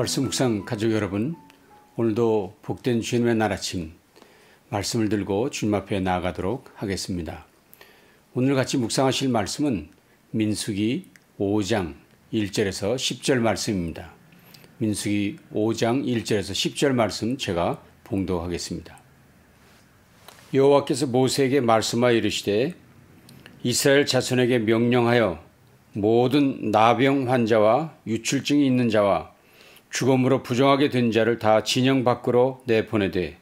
말씀 묵상 가족 여러분, 오늘도 복된 주님의 날 아침 말씀을 들고 주님 앞에 나아가도록 하겠습니다. 오늘 같이 묵상하실 말씀은 민수기 5장 1절에서 10절 말씀입니다. 민수기 5장 1절에서 10절 말씀 제가 봉독하겠습니다. 여호와께서 모세에게 말씀하여 이르시되 이스라엘 자손에게 명령하여 모든 나병 환자와 유출증이 있는 자와 죽음으로 부정하게 된 자를 다 진영 밖으로 내보내되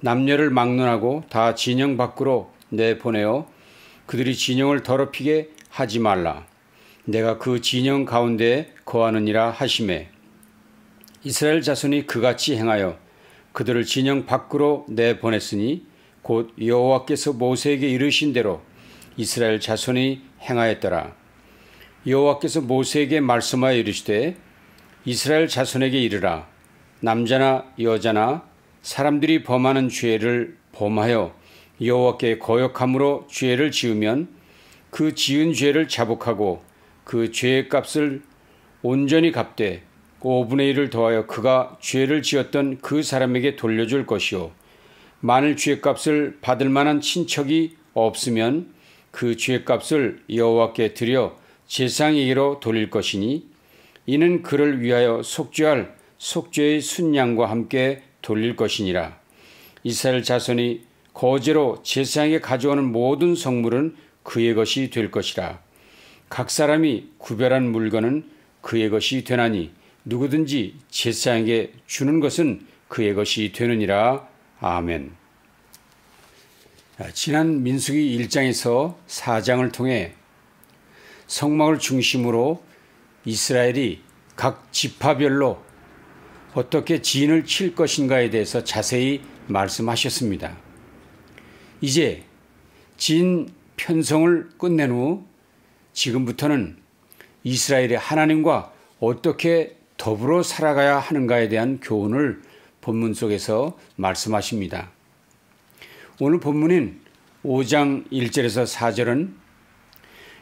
남녀를 막론하고 다 진영 밖으로 내보내어 그들이 진영을 더럽히게 하지 말라. 내가 그 진영 가운데에 거하느니라 하시매 이스라엘 자손이 그같이 행하여 그들을 진영 밖으로 내보냈으니 곧 여호와께서 모세에게 이르신 대로 이스라엘 자손이 행하였더라. 여호와께서 모세에게 말씀하여 이르시되 이스라엘 자손에게 이르라. 남자나 여자나 사람들이 범하는 죄를 범하여 여호와께 거역함으로 죄를 지으면 그 지은 죄를 자복하고 그 죄의 값을 온전히 갚되 5분의 1을 더하여 그가 죄를 지었던 그 사람에게 돌려줄 것이요 만일 죄값을 받을 만한 친척이 없으면 그 죄값을 여호와께 드려 제사장에게로 돌릴 것이니 이는 그를 위하여 속죄할 속죄의 순양과 함께 돌릴 것이니라. 이스라엘 자손이 거제로 제사장에게 가져오는 모든 성물은 그의 것이 될 것이라. 각 사람이 구별한 물건은 그의 것이 되나니 누구든지 제사장에게 주는 것은 그의 것이 되느니라. 아멘. 지난 민수기 1장에서 4장을 통해 성막을 중심으로 이스라엘이 각 지파별로 어떻게 진을 칠 것인가에 대해서 자세히 말씀하셨습니다. 이제 진 편성을 끝낸 후 지금부터는 이스라엘이 하나님과 어떻게 더불어 살아가야 하는가에 대한 교훈을 본문 속에서 말씀하십니다. 오늘 본문인 5장 1절에서 4절은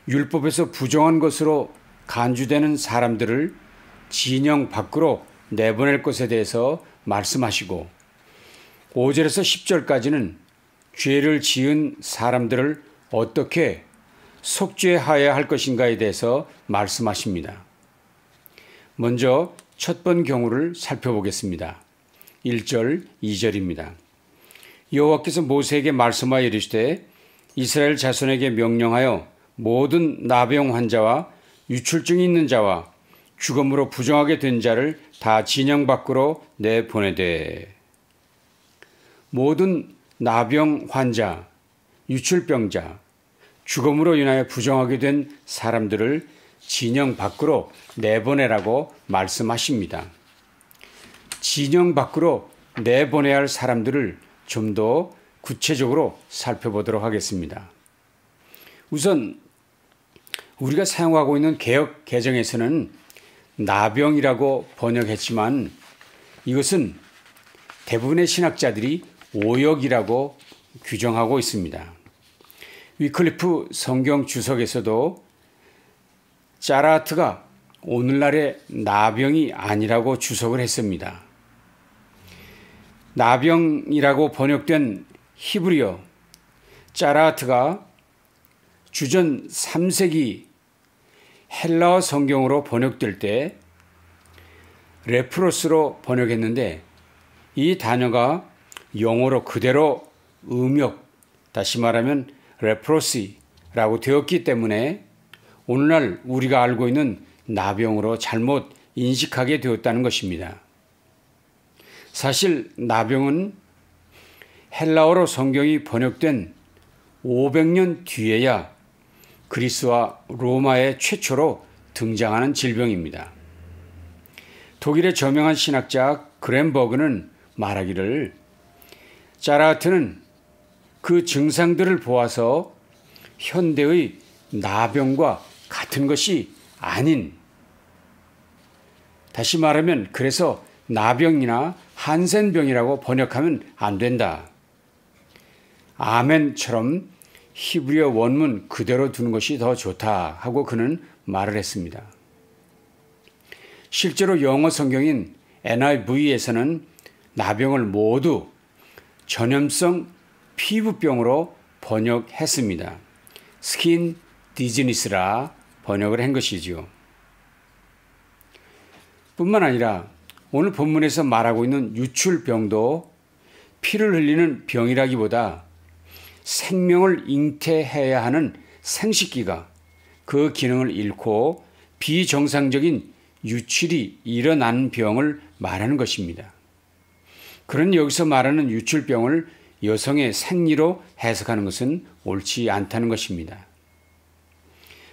율법에서 부정한 것으로 간주되는 사람들을 진영 밖으로 내보낼 것에 대해서 말씀하시고 5절에서 10절까지는 죄를 지은 사람들을 어떻게 속죄하여야 할 것인가에 대해서 말씀하십니다. 먼저 첫 번 경우를 살펴보겠습니다. 1절, 2절입니다. 여호와께서 모세에게 말씀하여 이르시되 이스라엘 자손에게 명령하여 모든 나병 환자와 유출증이 있는 자와 죽음으로 부정하게 된 자를 다 진영 밖으로 내보내되 모든 나병 환자, 유출병자, 죽음으로 인하여 부정하게 된 사람들을 진영 밖으로 내보내라고 말씀하십니다. 진영 밖으로 내보내야 할 사람들을 좀 더 구체적으로 살펴보도록 하겠습니다. 우선 우리가 사용하고 있는 개역 개정에서는 나병이라고 번역했지만 이것은 대부분의 신학자들이 오역이라고 규정하고 있습니다. 위클리프 성경 주석에서도 짜라하트가 오늘날의 나병이 아니라고 주석을 했습니다. 나병이라고 번역된 히브리어 짜라하트가 주전 3세기 헬라어 성경으로 번역될 때 레프로스로 번역했는데 이 단어가 영어로 그대로 음역, 다시 말하면 레프로시라고 되었기 때문에 오늘날 우리가 알고 있는 나병으로 잘못 인식하게 되었다는 것입니다. 사실 나병은 헬라어로 성경이 번역된 500년 뒤에야 그리스와 로마의 최초로 등장하는 질병입니다. 독일의 저명한 신학자 그램버그는 말하기를 짜라하트는 그 증상들을 보아서 현대의 나병과 같은 것이 아닌, 다시 말하면 그래서 나병이나 한센병이라고 번역하면 안 된다. 아멘처럼 히브리어 원문 그대로 두는 것이 더 좋다 하고 그는 말을 했습니다. 실제로 영어 성경인 NIV에서는 나병을 모두 전염성 피부병으로 번역했습니다. 스킨 디지니스라 번역을 한 것이지요. 뿐만 아니라 오늘 본문에서 말하고 있는 유출병도 피를 흘리는 병이라기보다 생명을 잉태해야 하는 생식기가 그 기능을 잃고 비정상적인 유출이 일어나는 병을 말하는 것입니다. 그런 여기서 말하는 유출병을 여성의 생리로 해석하는 것은 옳지 않다는 것입니다.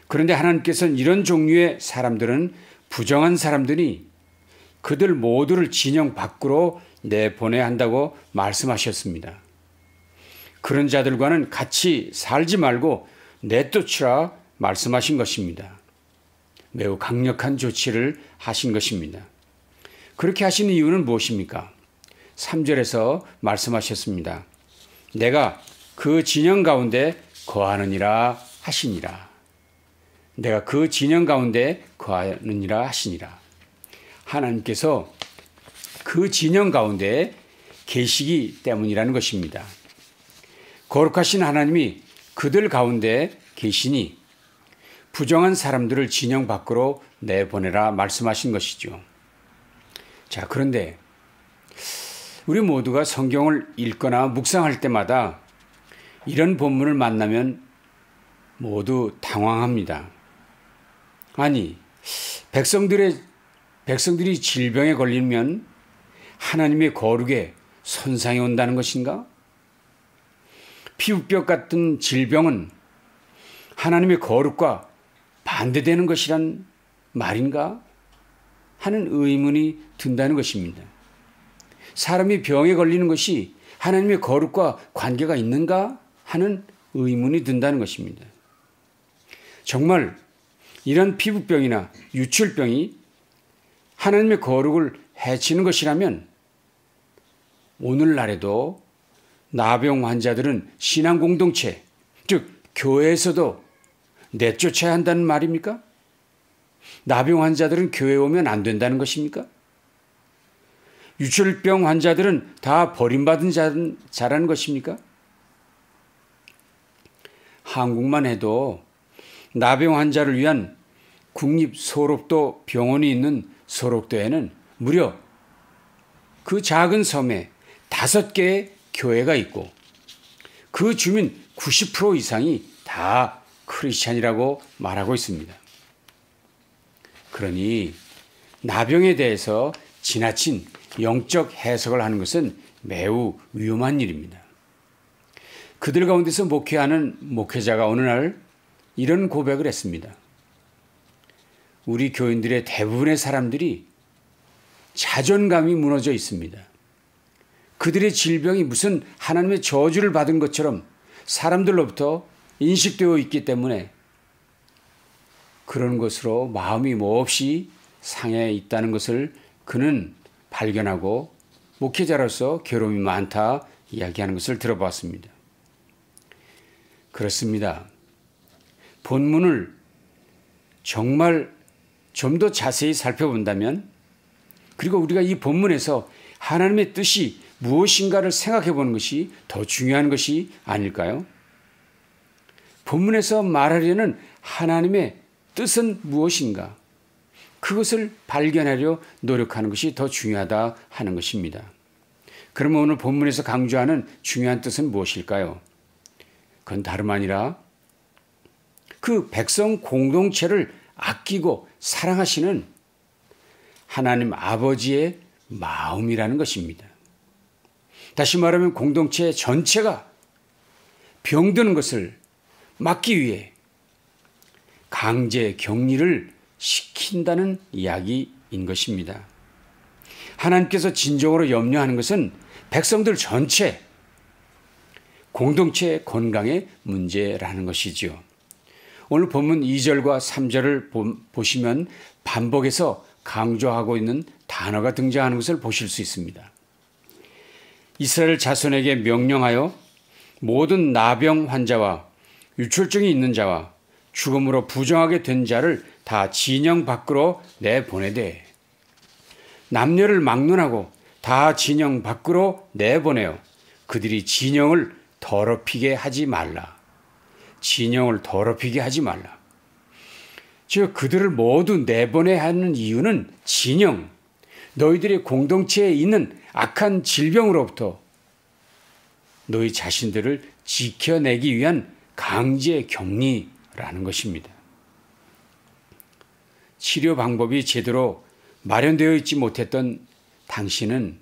그런데 하나님께서는 이런 종류의 사람들은 부정한 사람들이 그들 모두를 진영 밖으로 내보내야 한다고 말씀하셨습니다. 그런 자들과는 같이 살지 말고 내쫓으라 말씀하신 것입니다. 매우 강력한 조치를 하신 것입니다. 그렇게 하시는 이유는 무엇입니까? 3절에서 말씀하셨습니다. 내가 그 진영 가운데 거하느니라 하시니라. 내가 그 진영 가운데 거하느니라 하시니라. 하나님께서 그 진영 가운데 계시기 때문이라는 것입니다. 거룩하신 하나님이 그들 가운데 계시니 부정한 사람들을 진영 밖으로 내보내라 말씀하신 것이죠. 자, 그런데 우리 모두가 성경을 읽거나 묵상할 때마다 이런 본문을 만나면 모두 당황합니다. 아니, 백성들이 질병에 걸리면 하나님의 거룩에 손상이 온다는 것인가? 피부병 같은 질병은 하나님의 거룩과 반대되는 것이란 말인가? 하는 의문이 든다는 것입니다. 사람이 병에 걸리는 것이 하나님의 거룩과 관계가 있는가? 하는 의문이 든다는 것입니다. 정말 이런 피부병이나 유출병이 하나님의 거룩을 해치는 것이라면 오늘날에도 나병 환자들은 신앙 공동체, 즉 교회에서도 내쫓아야 한다는 말입니까? 나병 환자들은 교회에 오면 안 된다는 것입니까? 유출병 환자들은 다 버림받은 자라는 것입니까? 한국만 해도 나병 환자를 위한 국립 소록도 병원이 있는 소록도에는 무려 그 작은 섬에 5개의 교회가 있고 그 주민 90% 이상이 다 크리스찬이라고 말하고 있습니다. 그러니 나병에 대해서 지나친 영적 해석을 하는 것은 매우 위험한 일입니다. 그들 가운데서 목회하는 목회자가 어느 날 이런 고백을 했습니다. 우리 교인들의 대부분의 사람들이 자존감이 무너져 있습니다. 그들의 질병이 무슨 하나님의 저주를 받은 것처럼 사람들로부터 인식되어 있기 때문에 그런 것으로 마음이 몹시 상해 있다는 것을 그는 발견하고 목회자로서 괴로움이 많다 이야기하는 것을 들어봤습니다. 그렇습니다. 본문을 정말 좀 더 자세히 살펴본다면 그리고 우리가 이 본문에서 하나님의 뜻이 무엇인가를 생각해 보는 것이 더 중요한 것이 아닐까요? 본문에서 말하려는 하나님의 뜻은 무엇인가? 그것을 발견하려 노력하는 것이 더 중요하다 하는 것입니다. 그러면 오늘 본문에서 강조하는 중요한 뜻은 무엇일까요? 그건 다름 아니라 그 백성 공동체를 아끼고 사랑하시는 하나님 아버지의 마음이라는 것입니다. 다시 말하면 공동체 전체가 병드는 것을 막기 위해 강제 격리를 시킨다는 이야기인 것입니다. 하나님께서 진정으로 염려하는 것은 백성들 전체 공동체의 건강의 문제라는 것이지요. 오늘 본문 2절과 3절을 보시면 반복해서 강조하고 있는 단어가 등장하는 것을 보실 수 있습니다. 이스라엘 자손에게 명령하여 모든 나병 환자와 유출증이 있는 자와 죽음으로 부정하게 된 자를 다 진영 밖으로 내보내되 남녀를 막론하고 다 진영 밖으로 내보내어 그들이 진영을 더럽히게 하지 말라. 진영을 더럽히게 하지 말라. 즉 그들을 모두 내보내야 하는 이유는 진영, 너희들의 공동체에 있는 악한 질병으로부터 너희 자신들을 지켜내기 위한 강제 격리라는 것입니다. 치료 방법이 제대로 마련되어 있지 못했던 당시는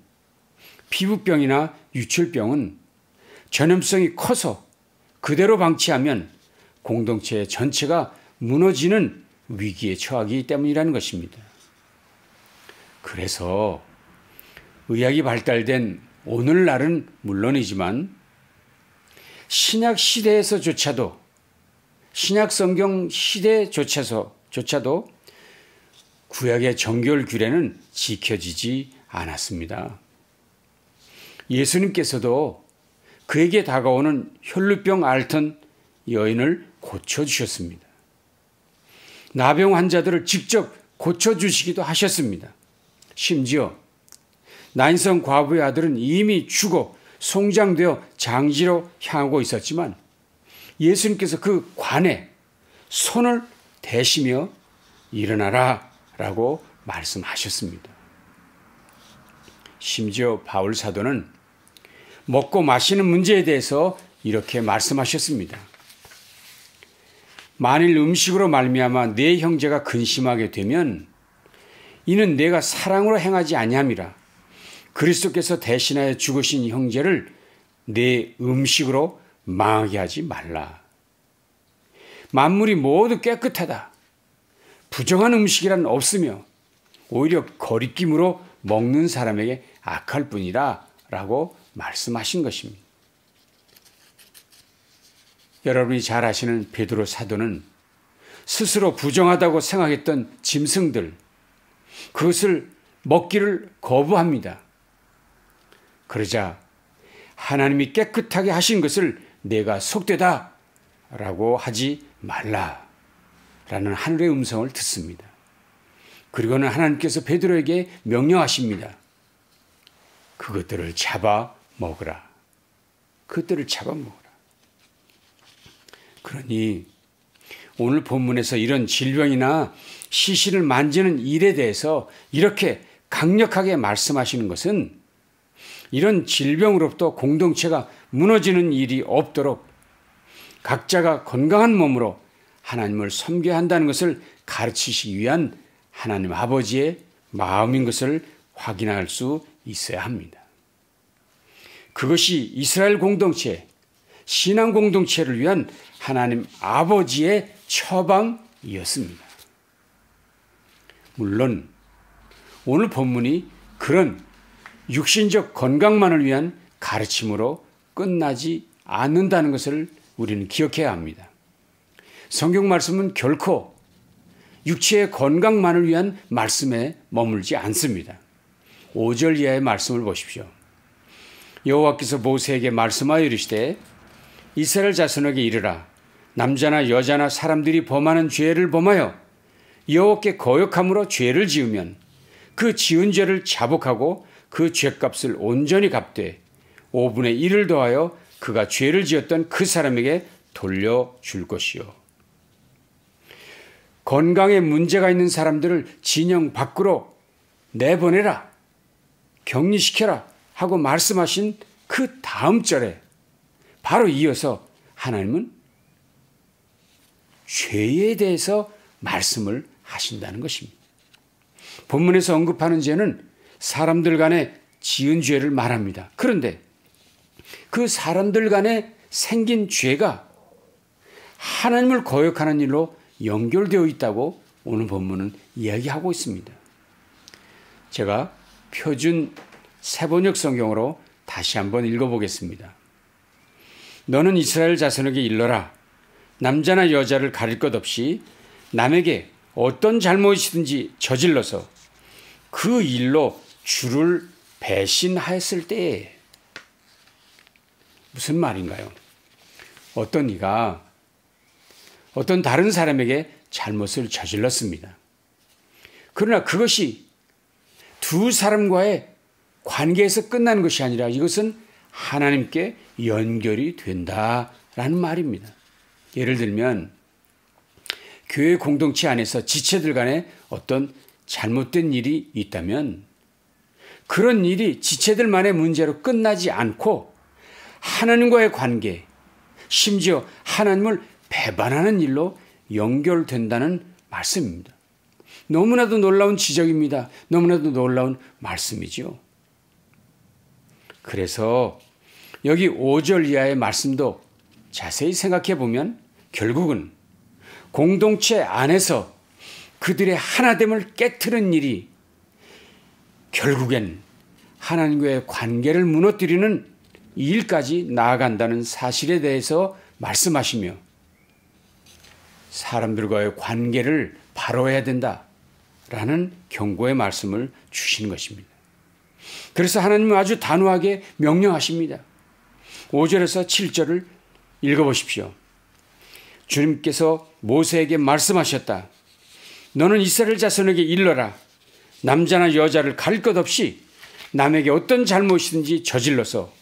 피부병이나 유출병은 전염성이 커서 그대로 방치하면 공동체 전체가 무너지는 위기에 처하기 때문이라는 것입니다. 그래서 의학이 발달된 오늘날은 물론이지만 신약 시대에서조차도 신약 성경 시대조차도 구약의 정결 규례는 지켜지지 않았습니다. 예수님께서도 그에게 다가오는 혈루병 앓던 여인을 고쳐주셨습니다. 나병 환자들을 직접 고쳐주시기도 하셨습니다. 심지어 난성 과부의 아들은 이미 죽어 송장되어 장지로 향하고 있었지만 예수님께서 그 관에 손을 대시며 일어나라 라고 말씀하셨습니다. 심지어 바울 사도는 먹고 마시는 문제에 대해서 이렇게 말씀하셨습니다. 만일 음식으로 말미암아 내 형제가 근심하게 되면 이는 내가 사랑으로 행하지 아니함이라. 그리스도께서 대신하여 죽으신 형제를 내 음식으로 망하게 하지 말라. 만물이 모두 깨끗하다. 부정한 음식이란 없으며 오히려 거리낌으로 먹는 사람에게 악할 뿐이라 라고 말씀하신 것입니다. 여러분이 잘 아시는 베드로 사도는 스스로 부정하다고 생각했던 짐승들, 그것을 먹기를 거부합니다. 그러자 하나님이 깨끗하게 하신 것을 내가 속되다 라고 하지 말라 라는 하늘의 음성을 듣습니다. 그리고는 하나님께서 베드로에게 명령하십니다. 그것들을 잡아 먹으라. 그것들을 잡아 먹으라. 그러니 오늘 본문에서 이런 질병이나 시신을 만지는 일에 대해서 이렇게 강력하게 말씀하시는 것은 이런 질병으로부터 공동체가 무너지는 일이 없도록 각자가 건강한 몸으로 하나님을 섬겨야 한다는 것을 가르치시기 위한 하나님 아버지의 마음인 것을 확인할 수 있어야 합니다. 그것이 이스라엘 공동체, 신앙 공동체를 위한 하나님 아버지의 처방이었습니다. 물론 오늘 본문이 그런 육신적 건강만을 위한 가르침으로 끝나지 않는다는 것을 우리는 기억해야 합니다. 성경 말씀은 결코 육체의 건강만을 위한 말씀에 머물지 않습니다. 5절 이하의 말씀을 보십시오. 여호와께서 모세에게 말씀하여 이르시되 이스라엘 자손에게 이르라. 남자나 여자나 사람들이 범하는 죄를 범하여 여호와께 거역함으로 죄를 지으면 그 지은 죄를 자복하고 그 죄값을 온전히 갚되 5분의 1을 더하여 그가 죄를 지었던 그 사람에게 돌려줄 것이요. 건강에 문제가 있는 사람들을 진영 밖으로 내보내라, 격리시켜라 하고 말씀하신 그 다음 절에 바로 이어서 하나님은 죄에 대해서 말씀을 하신다는 것입니다. 본문에서 언급하는 죄는 사람들 간에 지은 죄를 말합니다. 그런데 그 사람들 간에 생긴 죄가 하나님을 거역하는 일로 연결되어 있다고 오늘 본문은 이야기하고 있습니다. 제가 표준 세번역 성경으로 다시 한번 읽어보겠습니다. 너는 이스라엘 자손에게 일러라. 남자나 여자를 가릴 것 없이 남에게 어떤 잘못이든지 저질러서 그 일로 주를 배신하였을 때에 무슨 말인가요? 어떤 이가 어떤 다른 사람에게 잘못을 저질렀습니다. 그러나 그것이 두 사람과의 관계에서 끝나는 것이 아니라 이것은 하나님께 연결이 된다라는 말입니다. 예를 들면 교회 공동체 안에서 지체들 간에 어떤 잘못된 일이 있다면 그런 일이 지체들만의 문제로 끝나지 않고 하나님과의 관계, 심지어 하나님을 배반하는 일로 연결된다는 말씀입니다. 너무나도 놀라운 지적입니다. 너무나도 놀라운 말씀이죠. 그래서 여기 5절 이하의 말씀도 자세히 생각해 보면 결국은 공동체 안에서 그들의 하나됨을 깨트리는 일이 결국엔 하나님과의 관계를 무너뜨리는 일까지 나아간다는 사실에 대해서 말씀하시며 사람들과의 관계를 바로 해야 된다라는 경고의 말씀을 주시는 것입니다. 그래서 하나님은 아주 단호하게 명령하십니다. 5절에서 7절을 읽어보십시오. 주님께서 모세에게 말씀하셨다. 너는 이스라엘 자손에게 일러라. 남자나 여자를 가릴 것 없이 남에게 어떤 잘못이든지 저질러서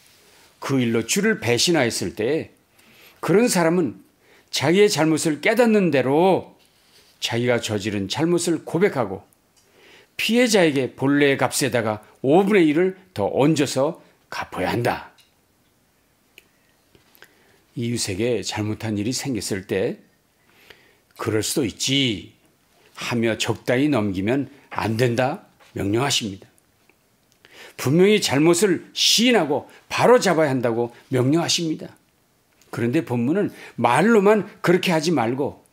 그 일로 주를 배신하였을 때 그런 사람은 자기의 잘못을 깨닫는 대로 자기가 저지른 잘못을 고백하고 피해자에게 본래의 값에다가 5분의 1을 더 얹어서 갚아야 한다. 이웃에게 잘못한 일이 생겼을 때 그럴 수도 있지 하며 적당히 넘기면 안 된다 명령하십니다. 분명히 잘못을 시인하고 바로 잡아야 한다고 명령하십니다. 그런데 본문은 말로만 그렇게 하지 말고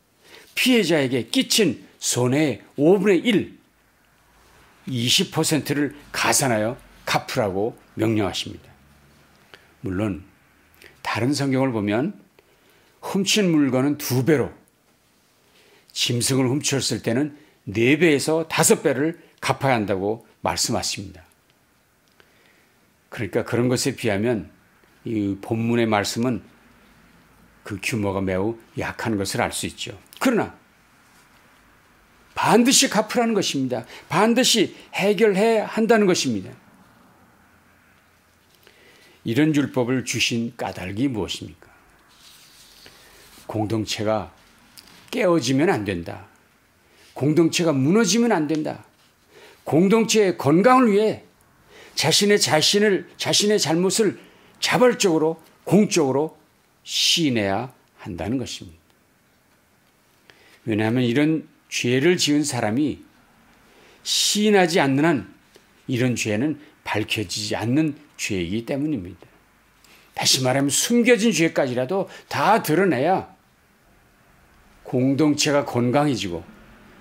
피해자에게 끼친 손해의 5분의 1, 20%를 가산하여 갚으라고 명령하십니다. 물론 다른 성경을 보면 훔친 물건은 2배로, 짐승을 훔쳤을 때는 4배에서 5배를 갚아야 한다고 말씀하십니다. 그러니까 그런 것에 비하면 이 본문의 말씀은 그 규모가 매우 약한 것을 알 수 있죠. 그러나 반드시 갚으라는 것입니다. 반드시 해결해야 한다는 것입니다. 이런 율법을 주신 까닭이 무엇입니까? 공동체가 깨어지면 안 된다. 공동체가 무너지면 안 된다. 공동체의 건강을 위해 자신의 잘못을 자발적으로 공적으로 시인해야 한다는 것입니다. 왜냐하면 이런 죄를 지은 사람이 시인하지 않는 한 이런 죄는 밝혀지지 않는 죄이기 때문입니다. 다시 말하면 숨겨진 죄까지라도 다 드러내야 공동체가 건강해지고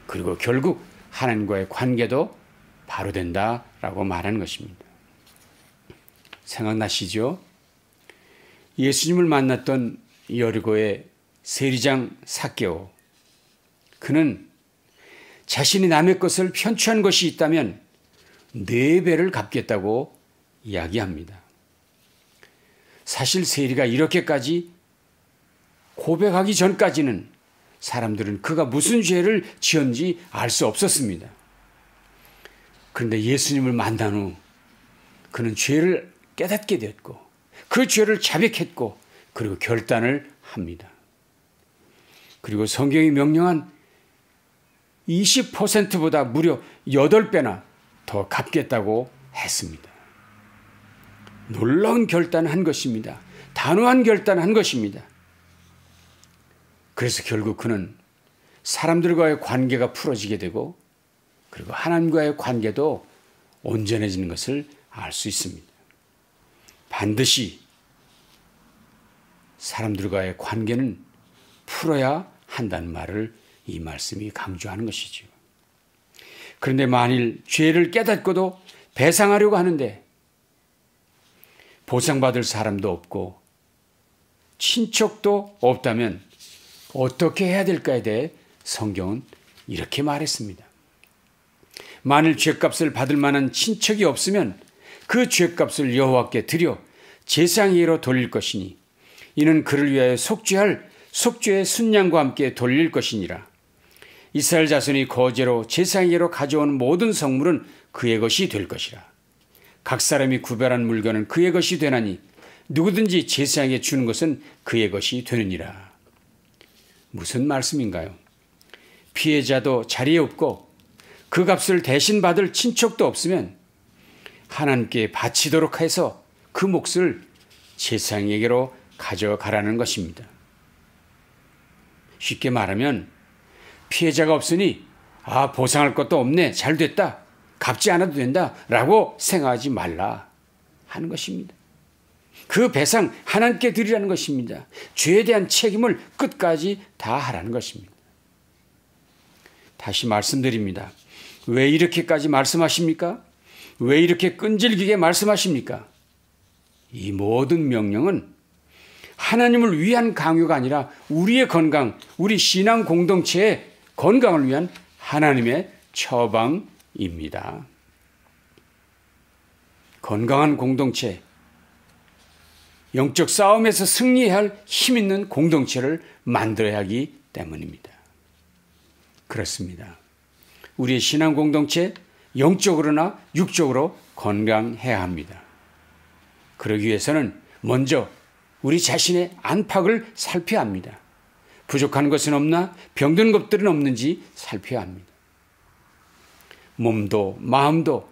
그리고 결국 하나님과의 관계도 바로 된다라고 말하는 것입니다. 생각나시죠? 예수님을 만났던 여리고의 세리장 삭개오. 그는 자신이 남의 것을 편취한 것이 있다면 4배를 갚겠다고 이야기합니다. 사실 세리가 이렇게까지 고백하기 전까지는 사람들은 그가 무슨 죄를 지었는지 알 수 없었습니다. 그런데 예수님을 만난 후 그는 죄를 깨닫게 되었고 그 죄를 자백했고 그리고 결단을 합니다. 그리고 성경이 명령한 20%보다 무려 8배나 더 갚겠다고 했습니다. 놀라운 결단을 한 것입니다. 단호한 결단을 한 것입니다. 그래서 결국 그는 사람들과의 관계가 풀어지게 되고 그리고 하나님과의 관계도 온전해지는 것을 알 수 있습니다. 반드시 사람들과의 관계는 풀어야 한다는 말을 이 말씀이 강조하는 것이죠. 그런데 만일 죄를 깨닫고도 배상하려고 하는데 보상받을 사람도 없고 친척도 없다면 어떻게 해야 될까에 대해 성경은 이렇게 말했습니다. 만일 죄값을 받을 만한 친척이 없으면 그 죄값을 여호와께 드려 제사의로 돌릴 것이니 이는 그를 위하여 속죄할 속죄의 순양과 함께 돌릴 것이니라. 이스라엘 자손이 거제로 제사장에게로 가져온 모든 성물은 그의 것이 될 것이라. 각 사람이 구별한 물건은 그의 것이 되나니 누구든지 제사장에게 주는 것은 그의 것이 되느니라. 무슨 말씀인가요? 피해자도 자리에 없고 그 값을 대신 받을 친척도 없으면 하나님께 바치도록 해서 그 몫을 제사장에게로 가져가라는 것입니다. 쉽게 말하면 피해자가 없으니 보상할 것도 없네, 잘 됐다, 갚지 않아도 된다 라고 생각하지 말라 하는 것입니다. 그 배상 하나님께 드리라는 것입니다. 죄에 대한 책임을 끝까지 다 하라는 것입니다. 다시 말씀드립니다. 왜 이렇게까지 말씀하십니까? 왜 이렇게 끈질기게 말씀하십니까? 이 모든 명령은 하나님을 위한 강요가 아니라 우리의 건강, 우리 신앙 공동체의 건강을 위한 하나님의 처방입니다. 건강한 공동체, 영적 싸움에서 승리해야 할 힘 있는 공동체를 만들어야 하기 때문입니다. 그렇습니다. 우리의 신앙 공동체, 영적으로나 육적으로 건강해야 합니다. 그러기 위해서는 먼저 우리 자신의 안팎을 살펴야 합니다. 부족한 것은 없나, 병든 것들은 없는지 살펴야 합니다. 몸도 마음도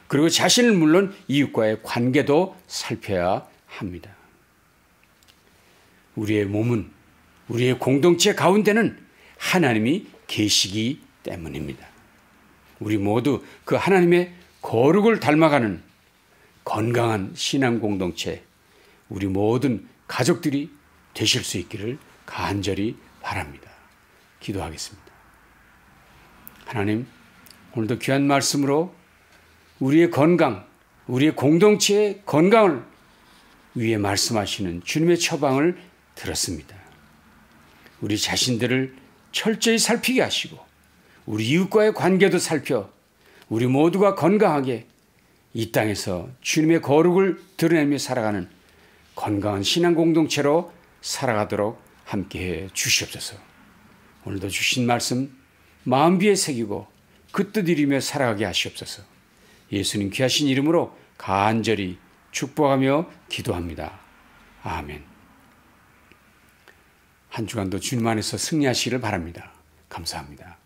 그리고 자신을 물론 이웃과의 관계도 살펴야 합니다. 우리의 몸은, 우리의 공동체 가운데는 하나님이 계시기 때문입니다. 우리 모두 그 하나님의 거룩을 닮아가는 건강한 신앙 공동체, 우리 모든 가족들이 되실 수 있기를 간절히 바랍니다. 기도하겠습니다. 하나님, 오늘도 귀한 말씀으로 우리의 건강, 우리의 공동체의 건강을 위해 말씀하시는 주님의 처방을 들었습니다. 우리 자신들을 철저히 살피게 하시고 우리 이웃과의 관계도 살펴 우리 모두가 건강하게 이 땅에서 주님의 거룩을 드러내며 살아가는 건강한 신앙 공동체로 살아가도록 함께해 주시옵소서. 오늘도 주신 말씀 마음비에 새기고 그 뜻 이루며 살아가게 하시옵소서. 예수님 귀하신 이름으로 간절히 축복하며 기도합니다. 아멘. 한 주간도 주님 안에서 승리하시기를 바랍니다. 감사합니다.